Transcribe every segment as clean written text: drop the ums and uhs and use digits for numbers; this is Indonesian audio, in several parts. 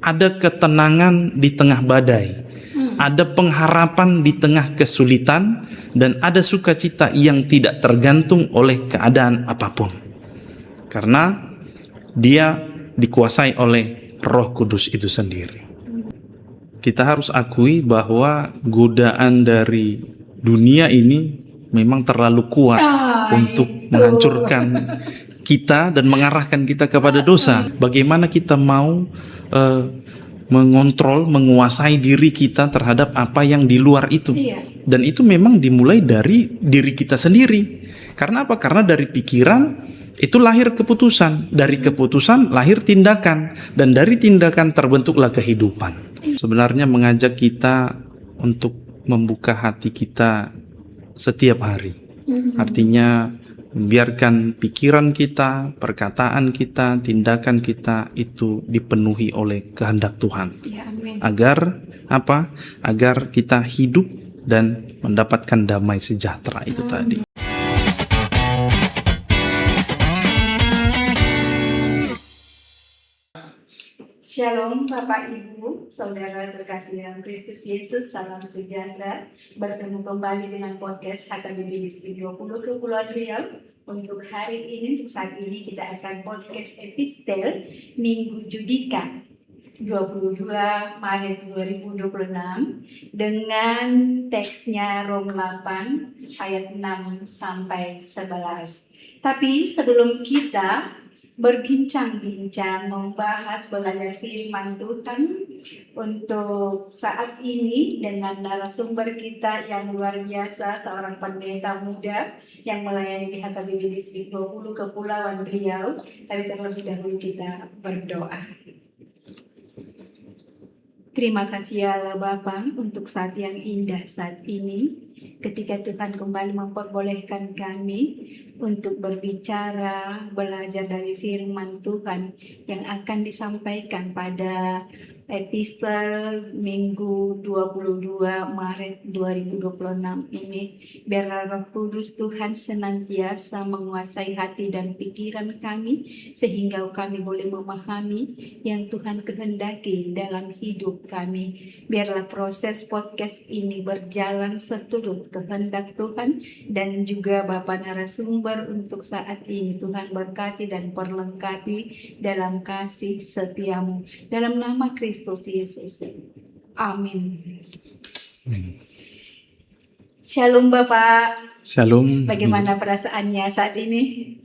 ada ketenangan di tengah badai, ada pengharapan di tengah kesulitan, dan ada sukacita yang tidak tergantung oleh keadaan apapun. Karena dia dikuasai oleh Roh Kudus itu sendiri. Kita harus akui bahwa godaan dari dunia ini memang terlalu kuat untuk menghancurkan kita dan mengarahkan kita kepada dosa. Bagaimana kita mau mengontrol, menguasai diri kita terhadap apa yang di luar itu. Dan itu memang dimulai dari diri kita sendiri. Karena apa? Karena dari pikiran itu lahir keputusan, dari keputusan lahir tindakan, dan dari tindakan terbentuklah kehidupan. Sebenarnya mengajak kita untuk membuka hati kita setiap hari. Artinya membiarkan pikiran kita, perkataan kita, tindakan kita itu dipenuhi oleh kehendak Tuhan. Agar apa? Agar kita hidup dan mendapatkan damai sejahtera itu tadi. Shalom Bapak Ibu, Saudara terkasih dalam Kristus Yesus, salam sejahtera. Bertemu kembali dengan podcast HKBP Distrik 20 Kepulauan Riau. Untuk hari ini, untuk saat ini kita akan podcast epistel Minggu Judika 22 Maret 2026 dengan teksnya Rom 8 ayat 6 sampai 11. Tapi sebelum kita berbincang-bincang, membahas, belajar firman Tuhan untuk saat ini dengan narasumber kita yang luar biasa, seorang pendeta muda yang melayani di HKBP Distrik 20 Kepulauan Riau. Tapi terlebih dahulu kita berdoa. Terima kasih ya Allah Bapa untuk saat yang indah saat ini, ketika Tuhan kembali memperbolehkan kami untuk berbicara, belajar dari firman Tuhan yang akan disampaikan pada epistel Minggu 22 Maret 2026 ini. Biarlah Roh Kudus Tuhan senantiasa menguasai hati dan pikiran kami, sehingga kami boleh memahami yang Tuhan kehendaki dalam hidup kami. Biarlah proses podcast ini berjalan seturut kehendak Tuhan, dan juga Bapa narasumber untuk saat ini Tuhan berkati dan perlengkapi dalam kasih setiamu. Dalam nama Kristus Yesus. Amin. Shalom Bapak. Shalom. Bagaimana perasaannya saat ini?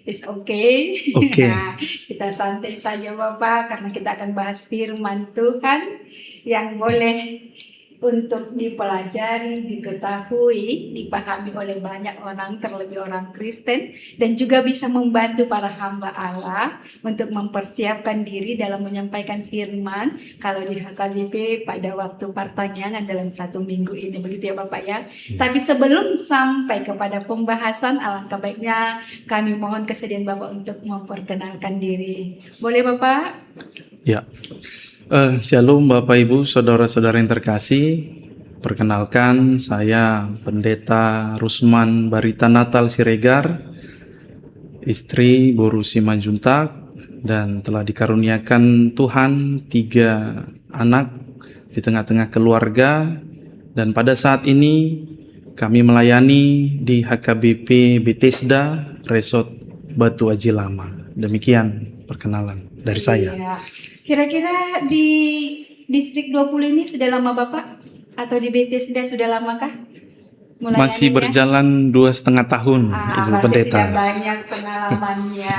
It's okay. Nah, kita santai saja Bapak, karena kita akan bahas firman Tuhan yang boleh untuk dipelajari, diketahui, dipahami oleh banyak orang, terlebih orang Kristen, dan juga bisa membantu para hamba Allah untuk mempersiapkan diri dalam menyampaikan firman kalau di HKBP pada waktu pertanyaan dalam 1 minggu ini. Begitu ya Bapak ya. Tapi sebelum sampai kepada pembahasan, alangkah baiknya kami mohon kesediaan Bapak untuk memperkenalkan diri. Boleh Bapak? Ya. Shalom Bapak Ibu, saudara-saudara yang terkasih. Perkenalkan, saya Pendeta Rusman Barita Natal Siregar, istri Boru Simanjuntak, dan telah dikaruniakan Tuhan 3 anak di tengah-tengah keluarga. Dan pada saat ini kami melayani di HKBP Bethesda Resort Batu Aji Lama. Demikian perkenalan dari saya. Iya. Kira-kira di Distrik 20 ini sudah lama Bapak? Atau di Bethesda sudah lamakah? Masih berjalan 2,5 tahun, Ibu Pendeta. Sudah banyak pengalamannya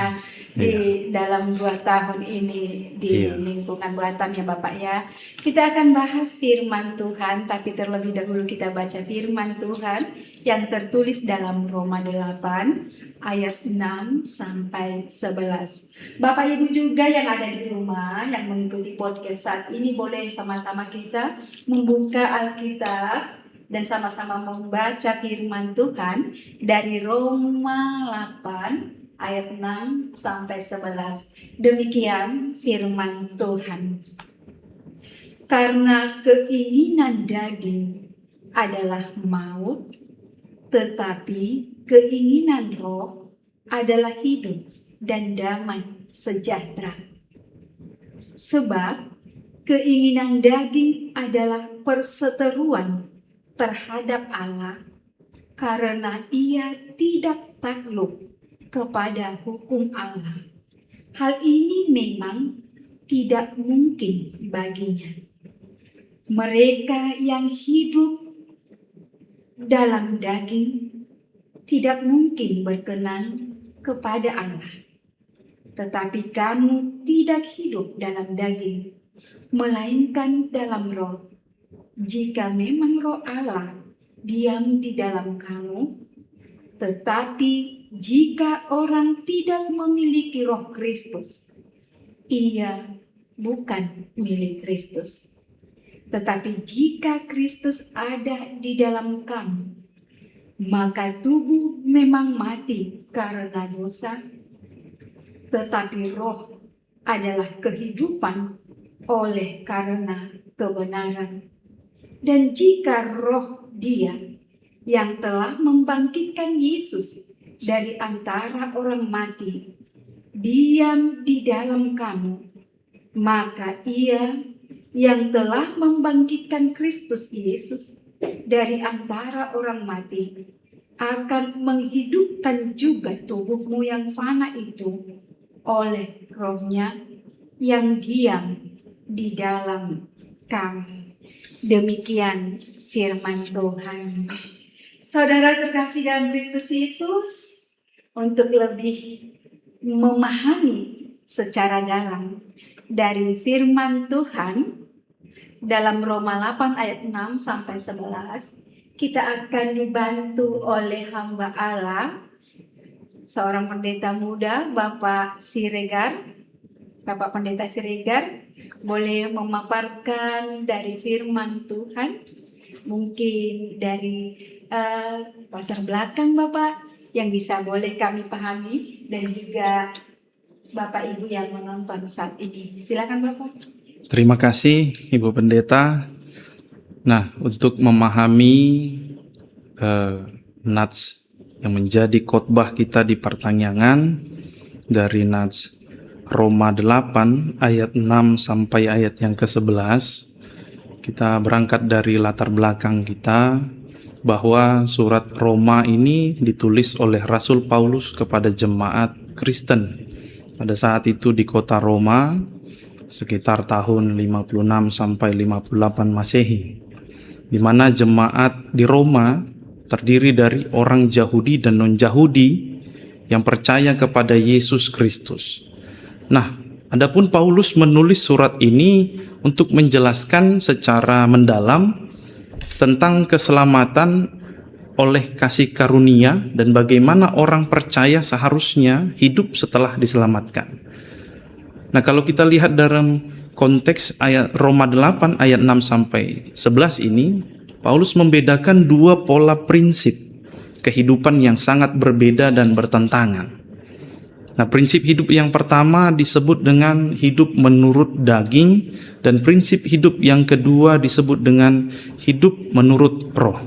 di dalam 2 tahun ini di lingkungan Batam ya Bapak ya. Kita akan bahas firman Tuhan, tapi terlebih dahulu kita baca firman Tuhan yang tertulis dalam Roma 8 ayat 6 sampai 11. Bapak Ibu juga yang ada di rumah yang mengikuti podcast saat ini, boleh sama-sama kita membuka Alkitab dan sama-sama membaca firman Tuhan dari Roma 8 ayat 6 sampai 11. Demikian firman Tuhan. Karena keinginan daging adalah maut, tetapi keinginan roh adalah hidup dan damai sejahtera. Sebab keinginan daging adalah perseteruan terhadap Allah karena ia tidak takluk kepada hukum Allah. Hal ini memang tidak mungkin baginya. Mereka yang hidup dalam daging tidak mungkin berkenan kepada Allah. Tetapi kamu tidak hidup dalam daging, melainkan dalam roh. Jika memang roh Allah diam di dalam kamu, tetapi jika orang tidak memiliki roh Kristus, ia bukan milik Kristus. Tetapi jika Kristus ada di dalam kamu, maka tubuh memang mati karena dosa, tetapi roh adalah kehidupan oleh karena kebenaran. Dan jika roh Dia yang telah membangkitkan Yesus dari antara orang mati diam di dalam kamu, maka Ia yang telah membangkitkan Kristus Yesus dari antara orang mati akan menghidupkan juga tubuhmu yang fana itu oleh rohnya yang diam di dalam kamu. Demikian firman Tuhan. Saudara terkasih dalam Kristus Yesus, untuk lebih memahami secara dalam dari firman Tuhan dalam Roma 8 ayat 6 sampai 11, kita akan dibantu oleh hamba Allah, seorang pendeta muda, Bapak Pendeta Siregar, boleh memaparkan dari firman Tuhan, mungkin dari latar belakang Bapak yang bisa boleh kami pahami, dan juga Bapak Ibu yang menonton saat ini. Silakan Bapak. Terima kasih Ibu Pendeta. Nah, untuk memahami nats yang menjadi khotbah kita di pertanyaan dari nats Roma 8 ayat 6 sampai ayat yang ke-11, kita berangkat dari latar belakang kita bahwa surat Roma ini ditulis oleh Rasul Paulus kepada jemaat Kristen pada saat itu di kota Roma sekitar tahun 56 sampai 58 Masehi, di mana jemaat di Roma terdiri dari orang Yahudi dan non-Yahudi yang percaya kepada Yesus Kristus. Nah, adapun Paulus menulis surat ini untuk menjelaskan secara mendalam tentang keselamatan oleh kasih karunia dan bagaimana orang percaya seharusnya hidup setelah diselamatkan. Nah, kalau kita lihat dalam konteks ayat Roma 8 ayat 6 sampai 11 ini, Paulus membedakan dua pola prinsip kehidupan yang sangat berbeda dan bertentangan. Nah, prinsip hidup yang pertama disebut dengan hidup menurut daging, dan prinsip hidup yang kedua disebut dengan hidup menurut roh.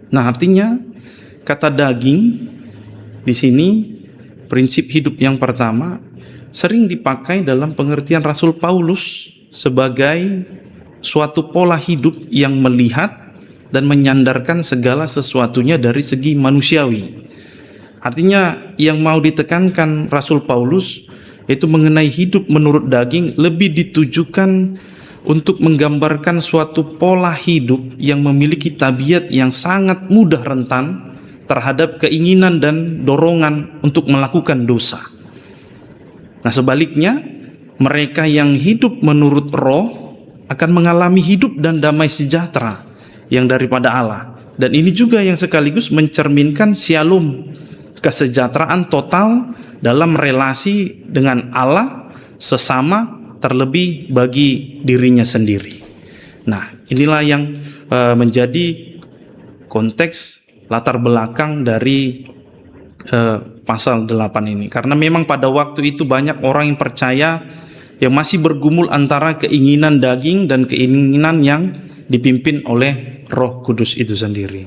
Nah, artinya kata daging di sini, prinsip hidup yang pertama sering dipakai dalam pengertian Rasul Paulus sebagai suatu pola hidup yang melihat dan menyandarkan segala sesuatunya dari segi manusiawi. Artinya yang mau ditekankan Rasul Paulus itu mengenai hidup menurut daging lebih ditujukan untuk menggambarkan suatu pola hidup yang memiliki tabiat yang sangat mudah rentan terhadap keinginan dan dorongan untuk melakukan dosa. Nah, sebaliknya, mereka yang hidup menurut roh akan mengalami hidup dan damai sejahtera yang daripada Allah. Dan ini juga yang sekaligus mencerminkan shalom, kesejahteraan total dalam relasi dengan Allah, sesama, terlebih bagi dirinya sendiri. Nah, inilah yang menjadi konteks latar belakang dari pasal 8 ini. Karena memang pada waktu itu banyak orang yang percaya yang masih bergumul antara keinginan daging dan keinginan yang dipimpin oleh Roh Kudus itu sendiri.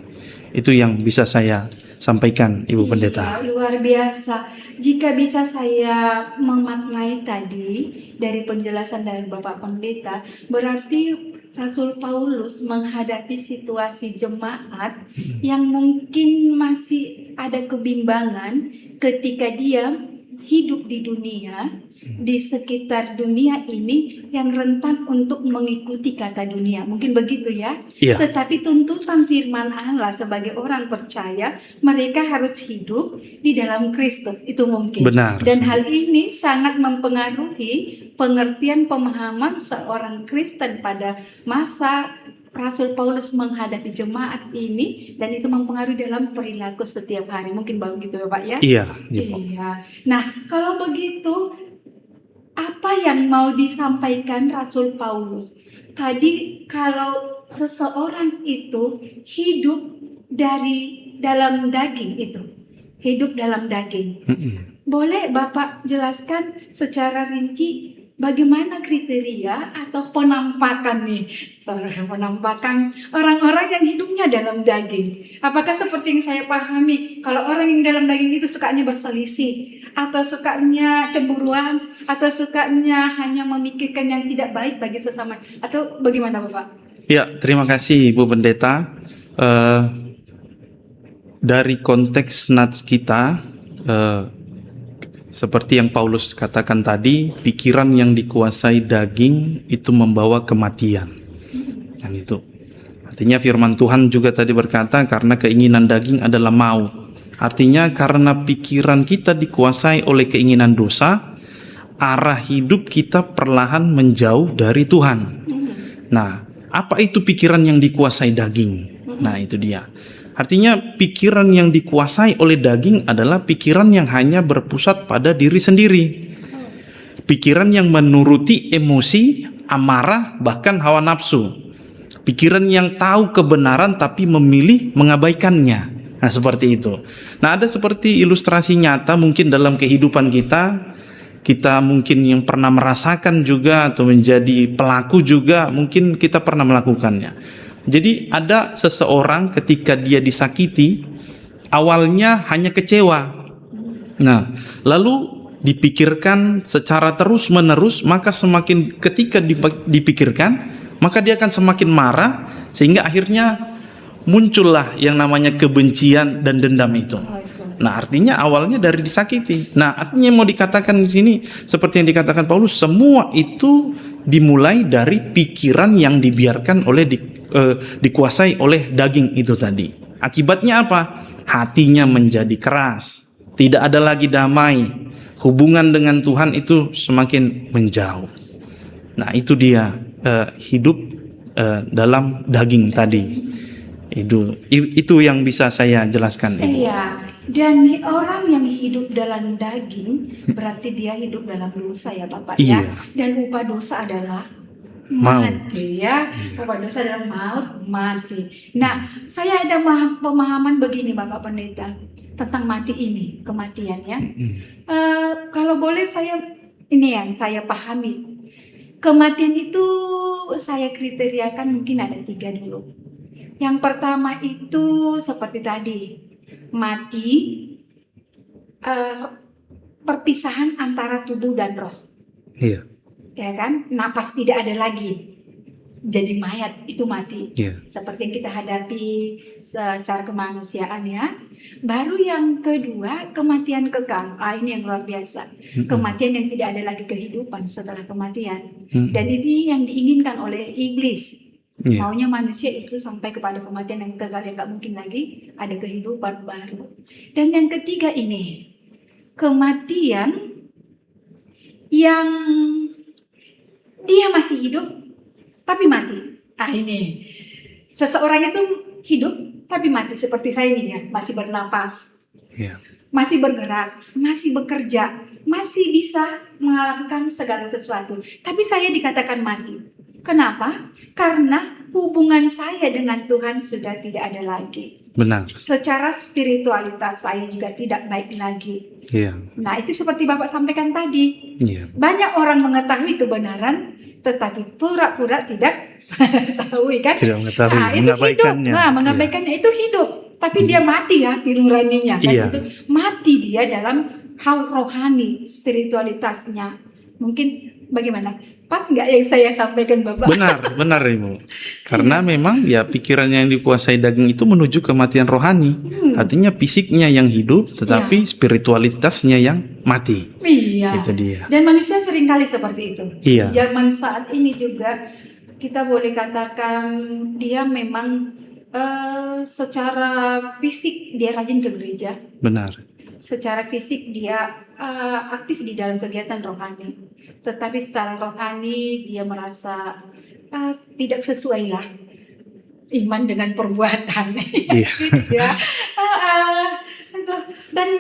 Itu yang bisa saya sampaikan, Ibu Pendeta. Luar biasa. Jika bisa saya memaknai tadi dari penjelasan dari Bapak Pendeta, berarti Rasul Paulus menghadapi situasi jemaat yang mungkin masih ada kebimbangan ketika dia hidup di dunia, di sekitar dunia ini yang rentan untuk mengikuti kata dunia. Mungkin begitu ya. Iya. Tetapi tuntutan firman Allah sebagai orang percaya, mereka harus hidup di dalam Kristus. Itu mungkin. Benar. Dan hal ini sangat mempengaruhi pengertian pemahaman seorang Kristen pada masa Rasul Paulus menghadapi jemaat ini, dan itu mempengaruhi dalam perilaku setiap hari. Mungkin begitu ya Pak ya? Iya. Iya. Nah, kalau begitu, apa yang mau disampaikan Rasul Paulus? Tadi kalau seseorang itu hidup dari dalam daging itu, hidup dalam daging. Boleh Bapak jelaskan secara rinci bagaimana kriteria atau penampakan penampakan orang-orang yang hidupnya dalam daging? Apakah seperti yang saya pahami, kalau orang yang dalam daging itu sukanya berselisih, atau sukanya cemburuan, atau sukanya hanya memikirkan yang tidak baik bagi sesama, atau bagaimana Bapak? Ya, terima kasih Ibu Pendeta. Dari konteks nats kita, seperti yang Paulus katakan tadi, pikiran yang dikuasai daging itu membawa kematian. Dan itu artinya firman Tuhan juga tadi berkata, karena keinginan daging adalah maut. Artinya karena pikiran kita dikuasai oleh keinginan dosa, arah hidup kita perlahan menjauh dari Tuhan. Nah, apa itu pikiran yang dikuasai daging? Nah, itu dia. Artinya pikiran yang dikuasai oleh daging adalah pikiran yang hanya berpusat pada diri sendiri. Pikiran yang menuruti emosi, amarah, bahkan hawa nafsu. Pikiran yang tahu kebenaran tapi memilih mengabaikannya. Nah, seperti itu. Nah, ada seperti ilustrasi nyata mungkin dalam kehidupan kita. Kita mungkin yang pernah merasakan juga atau menjadi pelaku juga, mungkin kita pernah melakukannya. Jadi ada seseorang ketika dia disakiti, awalnya hanya kecewa. Nah, lalu dipikirkan secara terus-menerus, maka semakin ketika dipikirkan, maka dia akan semakin marah, sehingga akhirnya muncullah yang namanya kebencian dan dendam itu. Nah, artinya awalnya dari disakiti. Nah, artinya mau dikatakan di sini seperti yang dikatakan Paulus, semua itu dimulai dari pikiran yang dibiarkan dikuasai oleh daging itu tadi. Akibatnya apa? Hatinya menjadi keras, tidak ada lagi damai, hubungan dengan Tuhan itu semakin menjauh. Nah, itu dia hidup dalam daging tadi. Itu yang bisa saya jelaskan, Ibu. Iya, dan orang yang hidup dalam daging berarti dia hidup dalam dosa ya Bapak ya. Iya. Dan upah dosa adalah Maut. mati ya. Upah dosa adalah maut, mati. Nah, saya ada pemahaman begini Bapak Pendeta tentang mati ini, kematian ya. Kalau boleh ini yang saya pahami. Kematian itu saya kriteriakan mungkin ada 3 dulu. Yang pertama itu seperti tadi, mati, perpisahan antara tubuh dan roh. Iya. Ya kan, napas tidak ada lagi, jadi mayat, itu mati. Iya. Seperti yang kita hadapi secara kemanusiaan ya. Baru yang kedua, kematian kekal. Ini yang luar biasa. Kematian yang tidak ada lagi kehidupan setelah kematian. Dan ini yang diinginkan oleh iblis. Maunya manusia itu sampai kepada kematian yang kekal, yang gak mungkin lagi ada kehidupan baru. Dan yang ketiga ini, kematian yang dia masih hidup tapi mati. Ini seseorang itu hidup tapi mati, seperti saya ini ya, masih bernapas, masih bergerak, masih bekerja, masih bisa melakukan segala sesuatu, tapi saya dikatakan mati. Kenapa? Karena hubungan saya dengan Tuhan sudah tidak ada lagi. Benar. Secara spiritualitas saya juga tidak baik lagi. Iya. Nah, itu seperti Bapak sampaikan tadi. Iya. Banyak orang mengetahui kebenaran, tetapi pura-pura tidak mengetahui kan? Tidak mengetahui. Nah, itu hidup. Nah, mengabaikannya itu hidup. Tapi dia mati ya, nuraninya kan? Iya. Itu mati dia dalam hal rohani, spiritualitasnya. Mungkin bagaimana? Pas nggak yang saya sampaikan Bapak? Benar Ibu. Karena memang ya pikiran yang dikuasai daging itu menuju kematian rohani. Artinya fisiknya yang hidup, tetapi spiritualitasnya yang mati. Iya. Itu dia. Dan manusia seringkali seperti itu. Iya. Di zaman saat ini juga kita boleh katakan dia memang secara fisik dia rajin ke gereja. Benar. Secara fisik dia aktif di dalam kegiatan rohani, tetapi secara rohani dia merasa tidak sesuai lah iman dengan perbuatan. Iya. Gitu ya. Dan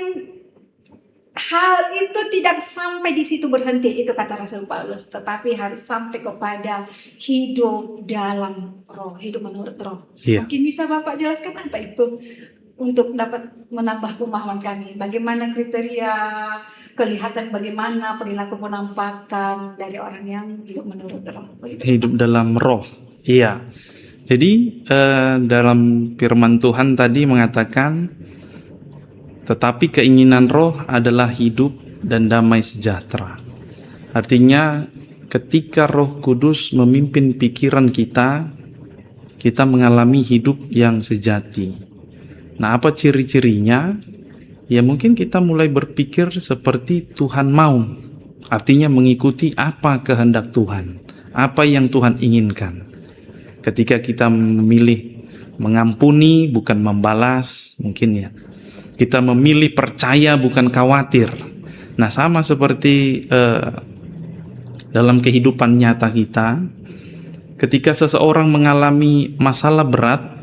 hal itu tidak sampai di situ berhenti, itu kata Rasul Paulus, tetapi harus sampai kepada hidup dalam roh, hidup menurut roh. Iya. Mungkin bisa Bapak jelaskan apa itu? Untuk dapat menambah pemahaman kami, bagaimana kriteria kelihatan, bagaimana perilaku penampakan dari orang yang hidup menurut roh. Hidup dalam roh. Iya. Jadi dalam firman Tuhan tadi mengatakan, tetapi keinginan roh adalah hidup dan damai sejahtera. Artinya ketika Roh Kudus memimpin pikiran kita mengalami hidup yang sejati. Nah, apa ciri-cirinya? Ya mungkin kita mulai berpikir seperti Tuhan mau. Artinya mengikuti apa kehendak Tuhan, apa yang Tuhan inginkan. Ketika kita memilih mengampuni bukan membalas, mungkin ya. Kita memilih percaya bukan khawatir. Nah, sama seperti dalam kehidupan nyata kita, ketika seseorang mengalami masalah berat,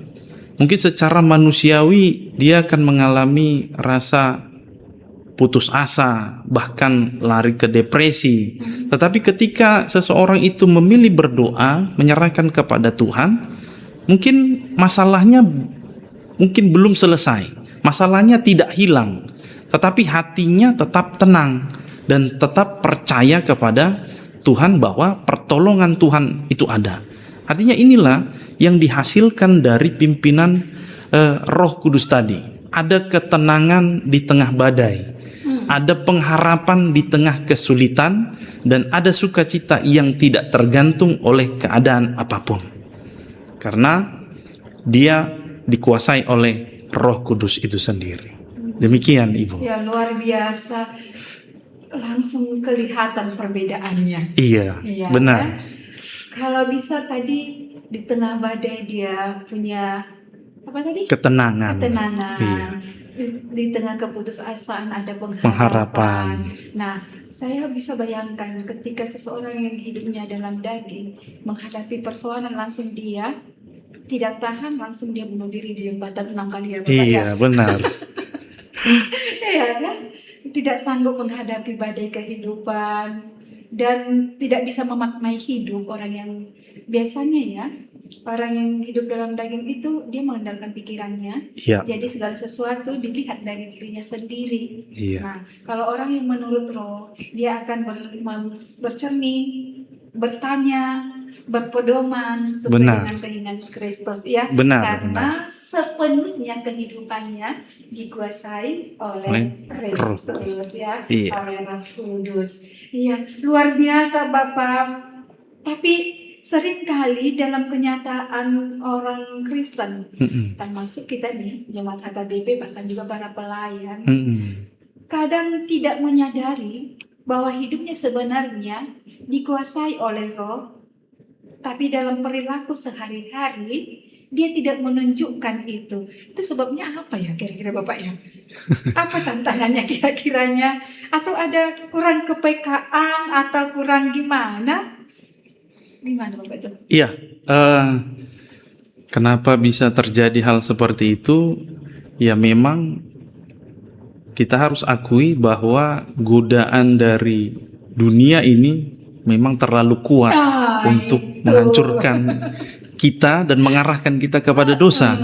mungkin secara manusiawi dia akan mengalami rasa putus asa, bahkan lari ke depresi. Tetapi ketika seseorang itu memilih berdoa, menyerahkan kepada Tuhan, mungkin masalahnya mungkin belum selesai, masalahnya tidak hilang, tetapi hatinya tetap tenang dan tetap percaya kepada Tuhan bahwa pertolongan Tuhan itu ada. Artinya inilah yang dihasilkan dari pimpinan Roh Kudus tadi. Ada ketenangan di tengah badai, ada pengharapan di tengah kesulitan, dan ada sukacita yang tidak tergantung oleh keadaan apapun. Karena dia dikuasai oleh Roh Kudus itu sendiri. Demikian Ibu. Ya, luar biasa. Langsung kelihatan perbedaannya. Iya, benar. Kan? Kalau bisa tadi di tengah badai dia punya apa tadi? Ketenangan. Iya. Di tengah keputusasaan ada Pengharapan. Nah, saya bisa bayangkan ketika seseorang yang hidupnya dalam daging menghadapi persoalan, langsung dia tidak tahan, langsung dia bunuh diri di jembatan 6 kali ya Bapak. Iya, benar. Iya kan? Tidak sanggup menghadapi badai kehidupan dan tidak bisa memaknai hidup. Orang yang biasanya ya, orang yang hidup dalam daging itu dia mengandalkan pikirannya. Iya. Jadi segala sesuatu dilihat dari dirinya sendiri. Iya. Nah, kalau orang yang menurut roh, dia akan bercermin, bertanya, berpedoman sesuai dengan keinginan Kristus ya. Karena sepenuhnya kehidupannya dikuasai oleh Kristus ya, oleh Roh Kudus. Iya, luar biasa Bapak. Tapi seringkali dalam kenyataan orang Kristen, termasuk kita nih, jemaat HKBP, bahkan juga para pelayan, kadang tidak menyadari bahwa hidupnya sebenarnya dikuasai oleh Roh, tapi dalam perilaku sehari-hari dia tidak menunjukkan itu. Itu sebabnya apa ya kira-kira Bapak ya? Apa tantangannya kira-kiranya? Atau ada kurang kepekaan atau kurang gimana? Gimana Bapak itu? Iya, kenapa bisa terjadi hal seperti itu? Ya memang kita harus akui bahwa godaan dari dunia ini memang terlalu kuat untuk menghancurkan kita dan mengarahkan kita kepada dosa.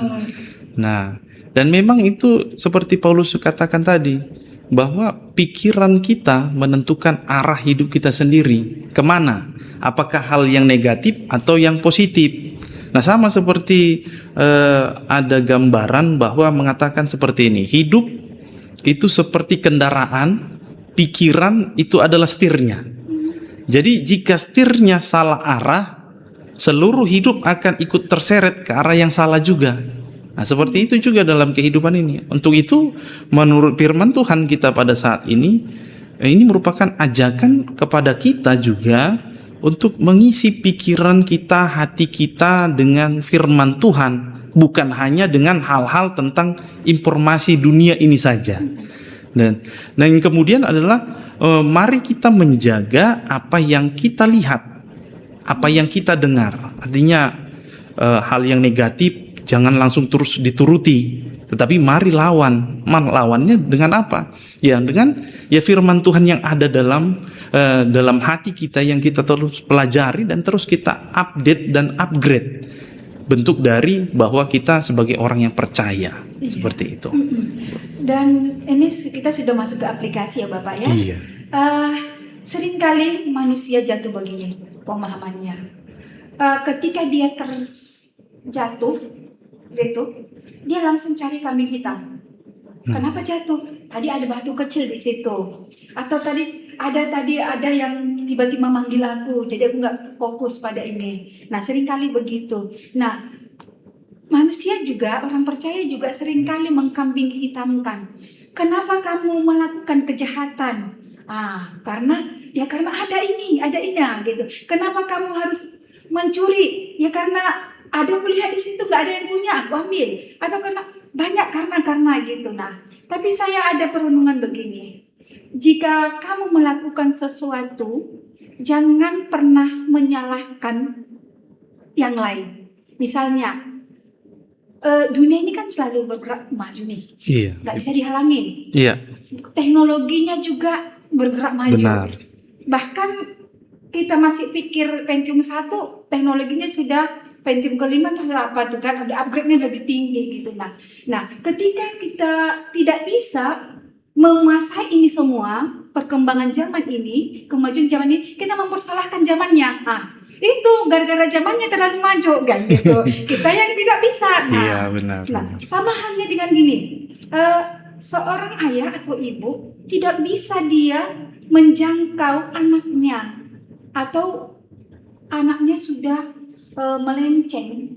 Nah, dan memang itu seperti Paulus katakan tadi, bahwa pikiran kita menentukan arah hidup kita sendiri. Kemana? Apakah hal yang negatif atau yang positif? Nah, sama seperti ada gambaran bahwa mengatakan seperti ini, hidup itu seperti kendaraan pikiran itu adalah setirnya. Jadi jika setirnya salah arah, seluruh hidup akan ikut terseret ke arah yang salah juga. Nah, seperti itu juga dalam kehidupan ini. Untuk itu, menurut firman Tuhan kita pada saat ini merupakan ajakan kepada kita juga untuk mengisi pikiran kita, hati kita dengan firman Tuhan, bukan hanya dengan hal-hal tentang informasi dunia ini saja. Dan yang kemudian adalah mari kita menjaga apa yang kita lihat, apa yang kita dengar. Artinya hal yang negatif jangan langsung terus dituruti, tetapi mari lawannya dengan apa? Ya dengan firman Tuhan yang ada dalam hati kita, yang kita terus pelajari dan terus kita update dan upgrade, bentuk dari bahwa kita sebagai orang yang percaya. Seperti itu. Dan ini kita sudah masuk ke aplikasi ya Bapak ya. Iya. Seringkali manusia jatuh begini pemahamannya. Ketika dia terjatuh gitu, dia langsung cari kambing hitam. Kenapa jatuh? Tadi ada batu kecil di situ. Atau tadi ada yang tiba-tiba manggil aku, jadi aku nggak fokus pada ini. Nah, seringkali begitu. Nah, manusia juga, orang percaya juga seringkali mengkambing hitamkan. Kenapa kamu melakukan kejahatan? Karena ada ini gitu. Kenapa kamu harus mencuri? Ya karena ada aku lihat di situ nggak ada yang punya, aku ambil. Atau karena gitu. Nah, tapi saya ada perenungan begini. Jika kamu melakukan sesuatu, jangan pernah menyalahkan yang lain. Misalnya, dunia ini kan selalu bergerak maju nih, nggak bisa dihalangin. Iya. Teknologinya juga bergerak maju. Benar. Bahkan kita masih pikir Pentium 1, teknologinya sudah Pentium ke-5 apa tuh kan, ada upgrade-nya lebih tinggi gitu. Nah, ketika kita tidak bisa menguasai ini semua, perkembangan zaman ini, kemajuan zaman ini, kita mempersalahkan zamannya. Itu gara-gara zamannya terlalu maju kan gitu. Kita yang tidak bisa. Iya, benar. Sama halnya dengan gini. Seorang ayah atau ibu tidak bisa dia menjangkau anaknya, atau anaknya sudah melenceng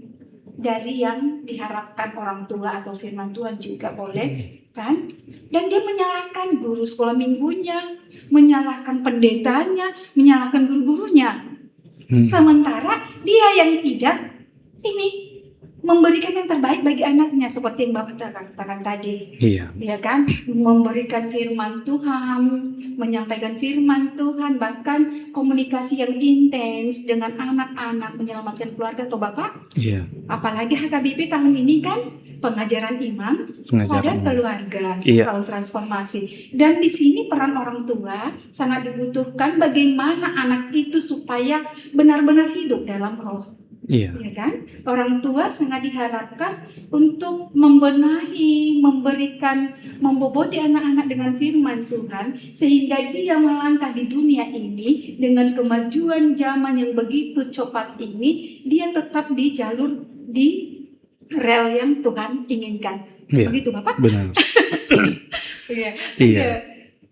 dari yang diharapkan orang tua atau firman Tuhan juga boleh kan? Dan dia menyalahkan guru sekolah minggunya, menyalahkan pendetanya, menyalahkan guru-gurunya. Sementara dia yang tidak memberikan yang terbaik bagi anaknya, seperti yang Bapak katakan tadi. Iya. Ya kan? Memberikan firman Tuhan, menyampaikan firman Tuhan, bahkan komunikasi yang intens dengan anak-anak, menyelamatkan keluarga atau Bapak. Iya. Apalagi HKBP tahun ini kan pengajaran iman pada keluarga, tahun transformasi. Dan di sini peran orang tua sangat dibutuhkan, bagaimana anak itu supaya benar-benar hidup dalam roh. Iya. Ya kan? Orang tua sangat diharapkan untuk membenahi, memboboti anak-anak dengan firman Tuhan, sehingga dia melangkah di dunia ini dengan kemajuan zaman yang begitu cepat ini, dia tetap di jalur, di rel yang Tuhan inginkan. Iya. Begitu Bapak? Benar. Iya.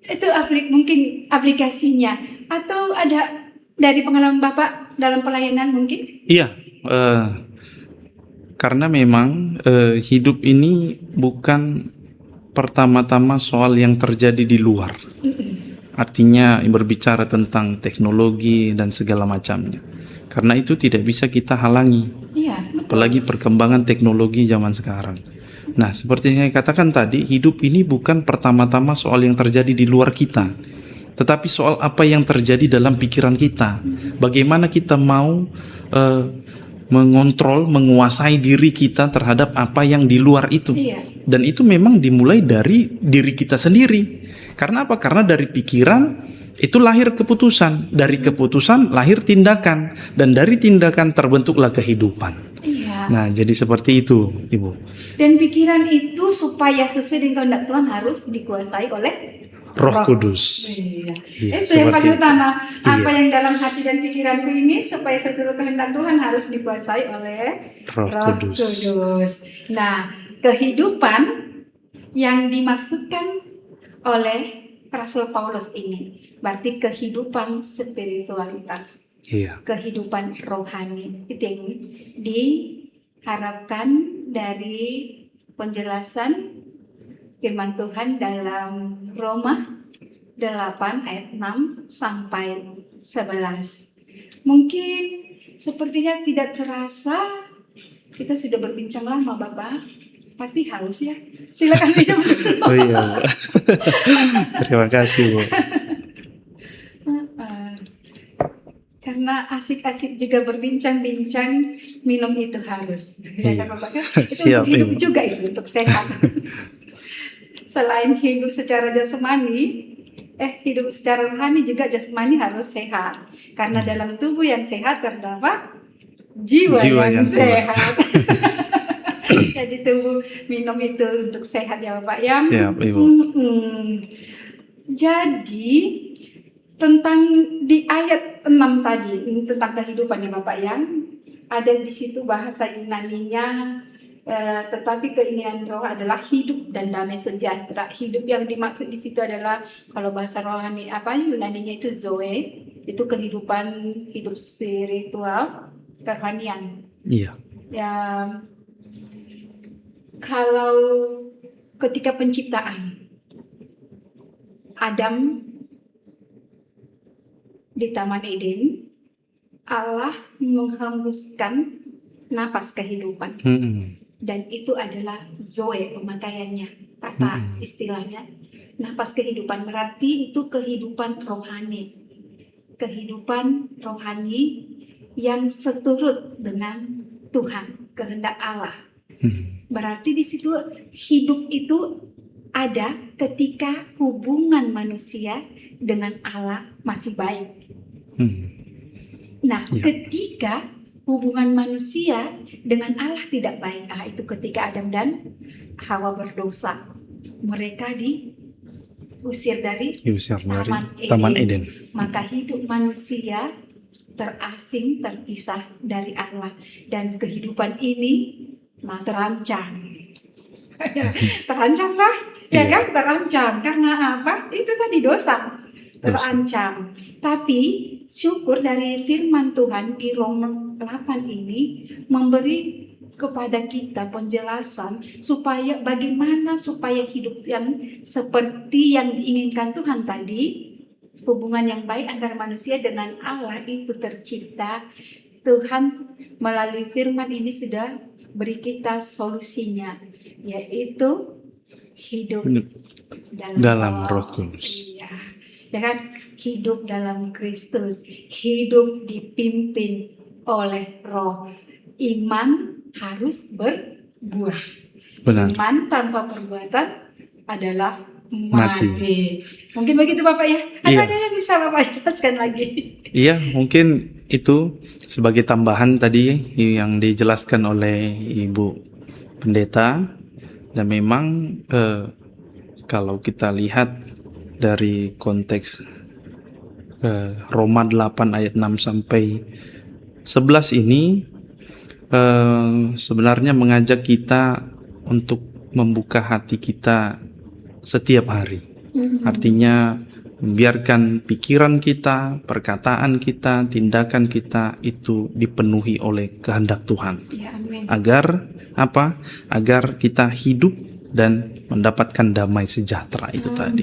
Itu mungkin aplikasinya, atau ada dari pengalaman Bapak dalam pelayanan mungkin? Iya. Karena memang hidup ini bukan pertama-tama soal yang terjadi di luar. Artinya berbicara tentang teknologi dan segala macamnya. Karena itu tidak bisa kita halangi. Apalagi perkembangan teknologi zaman sekarang. Nah, seperti yang saya katakan tadi, hidup ini bukan pertama-tama soal yang terjadi di luar kita, tetapi soal apa yang terjadi dalam pikiran kita. Bagaimana kita mau mengontrol, menguasai diri kita terhadap apa yang di luar itu. Dan itu memang dimulai dari diri kita sendiri. Karena apa? Karena dari pikiran itu lahir keputusan, dari keputusan lahir tindakan, dan dari tindakan terbentuklah kehidupan. Nah, jadi seperti itu, Ibu. Dan pikiran itu supaya sesuai dengan kehendak Tuhan harus dikuasai oleh Roh Kudus. Iya. Itu yang paling utama. Apa yang dalam hati dan pikiranku ini supaya seturut kehendak Tuhan harus dikuasai oleh Roh Kudus. Nah, kehidupan yang dimaksudkan oleh Rasul Paulus ini. Berarti kehidupan spiritualitas, Iya. kehidupan rohani. Itu yang diharapkan dari penjelasan firman Tuhan dalam Roma 8 ayat 6 sampai 11. Mungkin sepertinya tidak terasa kita sudah berbincang lama, Bapak. Pasti haus ya. Silakan minum dulu. Oh iya, Bu. Terima kasih, Bu. Karena asik-asik juga berbincang-bincang, minum itu harus. Ya kan, Bapak? Itu Siap, untuk hidup Ibu. juga, itu untuk sehat. Selain hidup secara jasmani, hidup secara rohani juga jasmani harus sehat. Karena dalam tubuh yang sehat terdapat jiwa yang sehat. Jadi tunggu minum itu untuk sehat ya Bapak ya. Siap, Ibu. Jadi tentang di ayat 6 tadi tentang kehidupan ya Bapak ya. Ada di situ bahasa Yunaninya, tetapi keinginan roh adalah hidup dan damai sejahtera. Hidup yang dimaksud di situ adalah, kalau bahasa rohani Yunaninya itu zoe, itu kehidupan hidup spiritual, kerohanian. Iya. Ya, kalau ketika penciptaan Adam di Taman Eden, Allah menghembuskan napas kehidupan. Dan itu adalah zoe pemakaiannya, kata istilahnya. Napas kehidupan berarti itu kehidupan rohani. Kehidupan rohani yang seturut dengan Tuhan, kehendak Allah. Berarti di situ hidup itu ada ketika hubungan manusia dengan Allah masih baik. Nah, ketika hubungan manusia dengan Allah tidak baik, itu ketika Adam dan Hawa berdosa. Mereka diusir dari Taman Eden. Maka hidup manusia terasing, terpisah dari Allah. Dan kehidupan ini terancam. Terancam lah, ya kan? Terancam. Karena apa? Itu tadi dosa. Terancam. Tapi syukur dari firman Tuhan di Roma 8 ini memberi kepada kita penjelasan supaya bagaimana supaya hidup yang seperti yang diinginkan Tuhan tadi, hubungan yang baik antara manusia dengan Allah itu tercipta. Tuhan melalui firman ini sudah beri kita solusinya, yaitu hidup dalam Roh Kudus. Iya, ya kan? Hidup dalam Kristus, hidup dipimpin oleh Roh. Iman harus berbuah. Benar. Iman tanpa perbuatan adalah mati. Mungkin begitu Bapak ya? Atau ada yang bisa Bapak jelaskan lagi? Iya, mungkin itu sebagai tambahan tadi yang dijelaskan oleh Ibu Pendeta. Dan memang kalau kita lihat dari konteks Roma 8 ayat 6 sampai 11 ini sebenarnya mengajak kita untuk membuka hati kita setiap hari. Artinya membiarkan pikiran kita, perkataan kita, tindakan kita itu dipenuhi oleh kehendak Tuhan. Ya, amin. Agar apa? Agar kita hidup dan mendapatkan damai sejahtera itu tadi.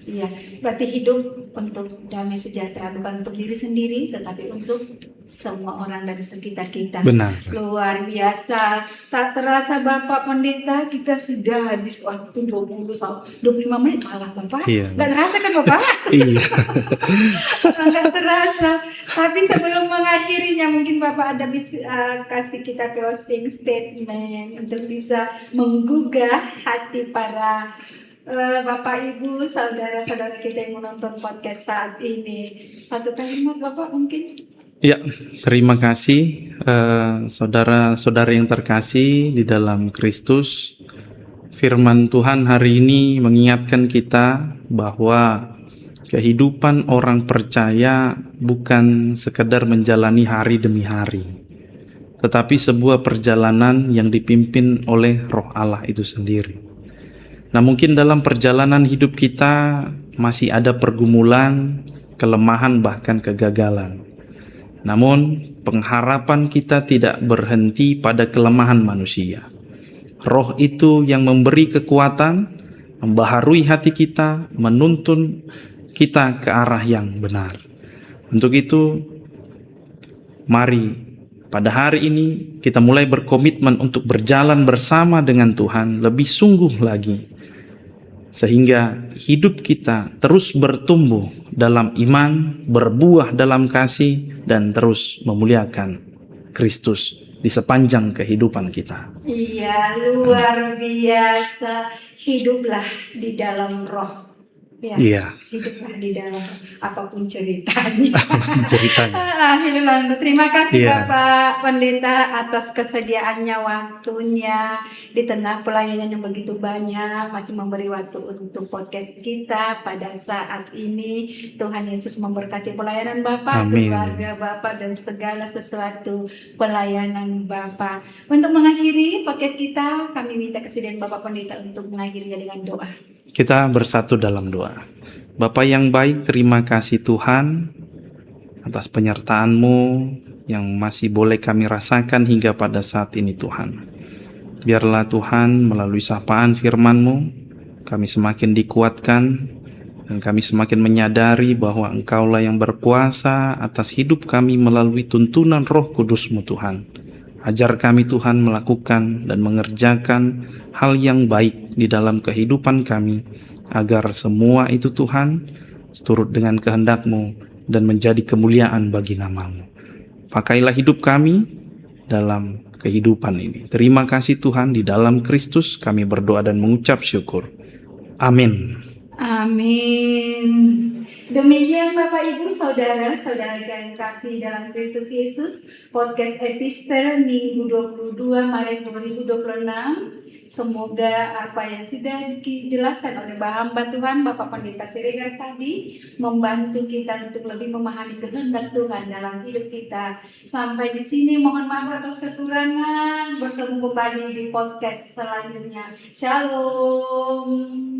Iya, berarti hidup untuk damai sejahtera, bukan untuk diri sendiri, tetapi untuk semua orang dari sekitar kita. Benar. Luar biasa. Tak terasa Bapak Pendeta, kita sudah habis waktu 25 menit malah Bapak. Iya. Gak terasa kan Bapak? Iya. Gak terasa. Tapi sebelum mengakhirinya, mungkin Bapak ada bisa kasih kita closing statement untuk bisa menggugah hati para Bapak, Ibu, saudara-saudara kita yang menonton podcast saat ini. Satu kalimat Bapak mungkin? Ya, terima kasih saudara-saudara yang terkasih di dalam Kristus. Firman Tuhan hari ini mengingatkan kita bahwa kehidupan orang percaya bukan sekedar menjalani hari demi hari, tetapi sebuah perjalanan yang dipimpin oleh Roh Allah itu sendiri. Nah, mungkin dalam perjalanan hidup kita masih ada pergumulan, kelemahan, bahkan kegagalan. Namun, pengharapan kita tidak berhenti pada kelemahan manusia. Roh itu yang memberi kekuatan, membaharui hati kita, menuntun kita ke arah yang benar. Untuk itu, mari pada hari ini kita mulai berkomitmen untuk berjalan bersama dengan Tuhan lebih sungguh lagi, sehingga hidup kita terus bertumbuh dalam iman, berbuah dalam kasih, dan terus memuliakan Kristus di sepanjang kehidupan kita. Iya, luar biasa. Hiduplah di dalam roh. Ya, Iya. hiduplah di dalam apapun ceritanya. Ceritanya. Hilman, terima kasih Iya. Bapak Pendeta atas kesediaannya waktunya di tengah pelayanan yang begitu banyak, masih memberi waktu untuk podcast kita pada saat ini. Tuhan Yesus memberkati pelayanan Bapak, Amin. keluarga Bapak, dan segala sesuatu pelayanan Bapak. Untuk mengakhiri podcast kita, kami minta kesediaan Bapak Pendeta untuk mengakhirinya dengan doa. Kita bersatu dalam doa. Bapa yang baik, terima kasih Tuhan atas penyertaan-Mu yang masih boleh kami rasakan hingga pada saat ini Tuhan. Biarlah Tuhan melalui sapaan firman-Mu, kami semakin dikuatkan dan kami semakin menyadari bahwa Engkaulah yang berkuasa atas hidup kami melalui tuntunan Roh Kudus-Mu Tuhan. Ajar kami Tuhan melakukan dan mengerjakan hal yang baik di dalam kehidupan kami, agar semua itu Tuhan seturut dengan kehendak-Mu dan menjadi kemuliaan bagi nama-Mu. Pakailah hidup kami dalam kehidupan ini. Terima kasih Tuhan, di dalam Kristus kami berdoa dan mengucap syukur. Amin. Amin. Demikian Bapak Ibu Saudara-saudara yang kasih dalam Kristus Yesus, podcast Epistel Minggu 22 Maret 2026. Semoga apa yang sudah dijelaskan oleh hamba Tuhan Bapak Pendeta Siregar tadi membantu kita untuk lebih memahami kehendak Tuhan dalam hidup kita. Sampai di sini, mohon maaf atas kekurangan. Bertemu kembali di podcast selanjutnya. Shalom.